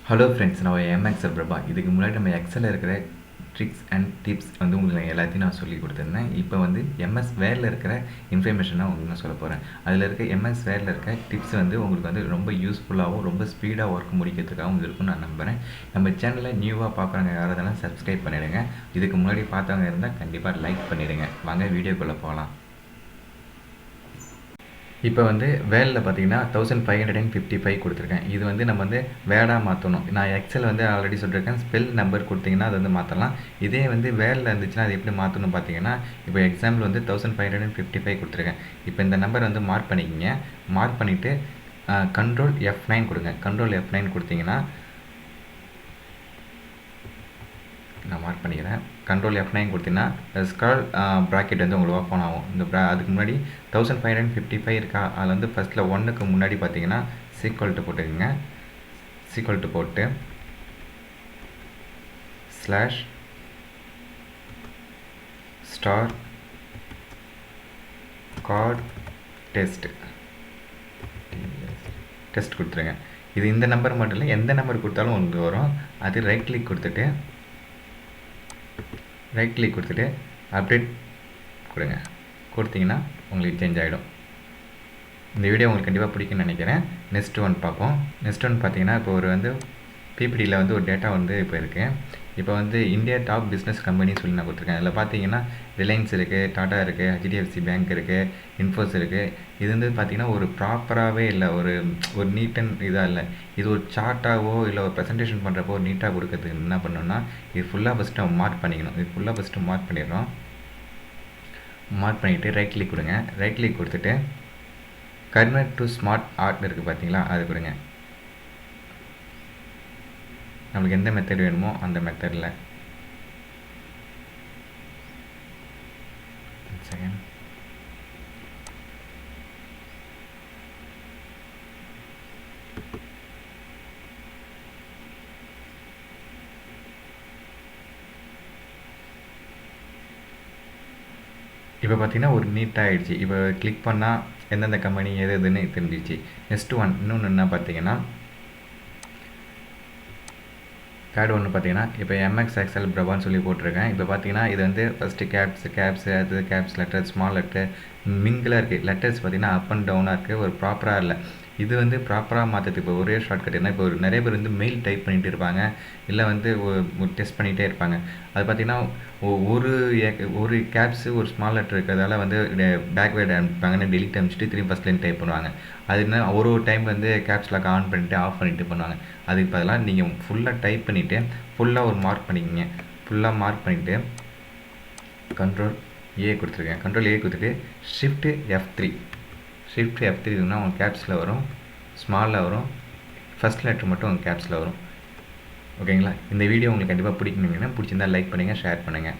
Hello friends, நான் எம்எக்ஸல் பிரபா. இதுக்கு முன்னாடி நம்ம எக்ஸலில் இருக்கிற ட்ரிக்ஸ் அண்ட் டிப்ஸ் வந்து உங்களுக்கு எல்லாத்தையும் நான் சொல்லி கொடுத்துருந்தேன். இப்போ வந்து எம்எஸ் வேர்டில் இருக்கிற இன்ஃபர்மேஷனாக உங்களுக்கு நான் சொல்ல போகிறேன். அதில் இருக்க எம்எஸ் வேர்டில் இருக்க டிப்ஸ் வந்து உங்களுக்கு வந்து ரொம்ப யூஸ்ஃபுல்லாகவும் ரொம்ப ஸ்பீடாக ஒர்க் முடிக்கிறதுக்காகவும் இருக்கும்னு நான் நம்புகிறேன். நம்ம சேனலில் நியூவாக பார்க்குறவங்க யாராவது சப்ஸ்கிரைப் பண்ணிவிடுங்க. இதுக்கு முன்னாடி பார்த்தவங்க இருந்தால் கண்டிப்பாக லைக் பண்ணிவிடுங்க. வாங்க வீடியோக்குள்ளே போகலாம். இப்போ வந்து வேர்டில் பார்த்தீங்கன்னா 1555 கொடுத்துருக்கேன். இது வந்து நம்ம வந்து வேர்டாக மாற்றணும். நான் எக்ஸல் வந்து ஆல்ரெடி சொல்லியிருக்கேன். ஸ்பெல் நம்பர் கொடுத்தீங்கன்னா அது வந்து மாற்றலாம். இதே வந்து வேர்டில் இருந்துச்சுன்னா அது எப்படி மாற்றணும் பார்த்தீங்கன்னா, இப்போ எக்ஸாம்பிள் வந்து 1555 கொடுத்துருக்கேன். இப்போ இந்த நம்பர் வந்து மார்க் பண்ணிக்கிங்க. மார்க் பண்ணிவிட்டு கண்ட்ரோல் F9 கொடுங்க. கண்ட்ரோல் F9 கொடுத்தீங்கன்னா நான் மார்க் பண்ணிக்கிறேன். கண்ட்ரோல் F9 கொடுத்தீங்கன்னா ஸ்கால் ப்ராக்கெட் வந்து உங்களுக்கு ஓப்பன் ஆகும். அதுக்கு முன்னாடி 1555 இருக்கா, அதில் வந்து ஃபஸ்ட்டில் 1க்கு முன்னாடி பார்த்தீங்கன்னா சீக்வல்ட்டு போட்டுக்கோங்க. சீக்வல்ட்டு போட்டு ஸ்லாஷ் ஸ்டார் கார்ட் டெஸ்ட் கொடுத்துருங்க. இது இந்த நம்பர் மட்டும் இல்லை, எந்த நம்பர் கொடுத்தாலும் உங்களுக்கு வரும். அது ரைட் கிளிக் கொடுத்துட்டு அப்டேட் கொடுங்க. கொடுத்தீங்கன்னா உங்களுக்கு சேஞ்ச் ஆகிடும். இந்த வீடியோ உங்களுக்கு கண்டிப்பாக பிடிக்கும்னு நினைக்கிறேன். நெக்ஸ்ட் ஒன் பார்ப்போம். நெக்ஸ்ட் ஒன் பார்த்தீங்கன்னா, இப்போ ஒரு வந்து பிபிடியில் வந்து ஒரு டேட்டா வந்து இப்போ இருக்குது. இப்போ வந்து இந்தியா டாப் பிஸ்னஸ் கம்பெனின்னு சொல்லி நான் கொடுத்துருக்கேன். அதில் பார்த்தீங்கன்னா ரிலையன்ஸ் இருக்குது, டாட்டா இருக்குது, HDFC பேங்க் இருக்குது, இன்ஃபோஸ் இருக்குது. இது வந்து பார்த்திங்கன்னா ஒரு ப்ராப்பராகவே இல்லை, ஒரு நீட் அண்ட் இதாக இல்லை. இது ஒரு சார்ட்டாகவோ இல்லை ஒரு ப்ரெசன்டேஷன் பண்ணுறப்போ நீட்டாக கொடுக்கறதுக்கு என்ன பண்ணணும்னா, இது ஃபுல்லாக ஃபஸ்ட்டு நம்ம மார்க் பண்ணிக்கணும். இது ஃபுல்லாக ஃபஸ்ட்டு மார்க் பண்ணிடுறோம். மார்க் பண்ணிவிட்டு ரைட் கிளிக் கொடுங்க. ரைட் கிளிக் கொடுத்துட்டு கன்வெர்ட் டு ஸ்மார்ட் ஆர்ட் இருக்குது பார்த்தீங்களா, அது கொடுங்க. நம்மளுக்கு எந்த மெத்தட் வேணுமோ அந்த மெத்தடில். செகண்ட் இப்போ பார்த்தீங்கன்னா ஒரு நீட்டாக ஆகிடுச்சு. இப்போ கிளிக் பண்ணால் எந்தெந்த கம்பெனி எதுன்னு தெரிஞ்சிச்சு. நெக்ஸ்ட் ஒன் இன்னொன்று என்ன பார்த்தீங்கன்னா, தேர்ட் ஒன்று பார்த்தீங்கன்னா, இப்போ எம்எக்ஸ் எக்ஸல் பிரபான்னு சொல்லி போட்டிருக்கேன். இப்போ பார்த்தீங்கன்னா இது வந்து ஃபஸ்ட்டு கேப்ஸு அது கேப்ஸ் லெட்டர், ஸ்மால் லெட்டர், மிங்கிளாக இருக்குது. லெட்டர்ஸ் பார்த்தீங்கன்னா அப் அண்ட் டவுனாக இருக்குது, ஒரு ப்ராப்பராக இல்லை. இது வந்து ப்ராப்பராக மாற்றத்துக்கு இப்போ ஒரே ஷார்ட்கட் என்ன, இப்போ நிறைய பேர் வந்து மெயில் டைப் பண்ணிகிட்டு இருப்பாங்க, இல்லை வந்து டெஸ்ட் பண்ணிகிட்டே இருப்பாங்க. அது பார்த்திங்கன்னா ஒரு கேப்ஸு ஒரு ஸ்மால் லெட்டர் இருக்கிறதால வந்து பேக்வேர்டு அனுப்பிப்பாங்கன்னு டெலிட் அனுப்பிச்சிட்டு திரும்பி ஃபஸ்ட்லேருந்து டைப் பண்ணுவாங்க. அது என்ன ஒரு டைம் வந்து கேப்ஸ் லாக் ஆன் பண்ணிவிட்டு ஆஃப் பண்ணிவிட்டு பண்ணுவாங்க. அதுக்கு பதிலாக நீங்கள் ஃபுல்லாக டைப் பண்ணிவிட்டு ஃபுல்லாக ஒரு மார்க் பண்ணிக்கிங்க. ஃபுல்லாக மார்க் பண்ணிவிட்டு கண்ட்ரோல் ஏ கொடுத்துருக்கேன். கண்ட்ரோல் ஏ கொடுத்துட்டு ஷிஃப்ட்டு F3 இருந்தால் உங்கள் கேப்ஸில் வரும், ஸ்மாலில் வரும், ஃபஸ்ட் லெட்டர் மட்டும் உங்கள் கேப்ஸில் வரும். ஓகேங்களா? இந்த வீடியோ உங்களுக்கு கண்டிப்பாக பிடிக்கணுங்கன்னா பிடிச்சிருந்தால் லைக் பண்ணுங்கள், ஷேர் பண்ணுங்கள்.